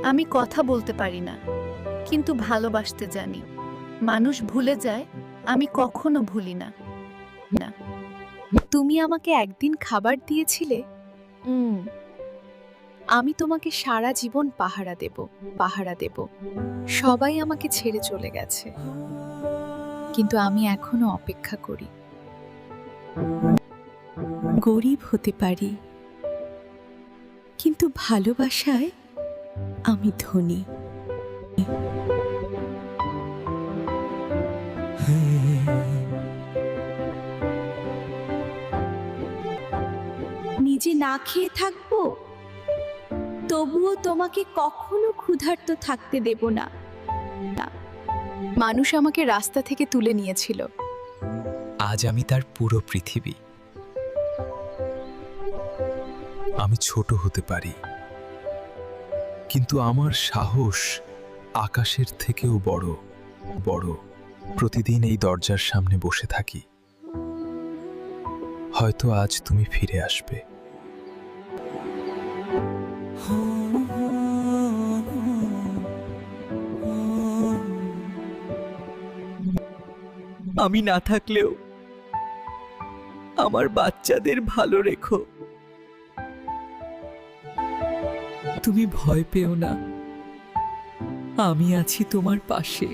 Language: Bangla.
আমি কথা বলতে পারি না, কিন্তু ভালোবাসতে জানি। মানুষ ভুলে যায়, আমি কখনো ভুলি না। না, তুমি আমাকে একদিন খাবার দিয়েছিলে। আমি তোমাকে সারা জীবন পাহারা দেব, পাহারা দেব। সবাই আমাকে ছেড়ে চলে গেছে, কিন্তু আমি এখনো অপেক্ষা করি। গরিব হতে পারি, কিন্তু ভালোবাসায় আমি ধনী। নিজে না খেয়ে থাকবো, তবুও তোমাকে কখনো ক্ষুধার্ত থাকতে দেব না। মানুষ আমাকে রাস্তা থেকে তুলে নিয়েছিল। আজ আমি তার পুরো পৃথিবী। আমি ছোট হতে পারি, কিন্তু আমার সাহস আকাশের থেকেও বড় বড়। প্রতিদিন এই দরজার সামনে বসে থাকি। হয়তো আজ তুমি ফিরে আসবে। আমি না থাকলেও আমার বাচ্চাদের ভালো রেখো। তুমি ভয় পেও না, আমি আছি তোমার পাশে।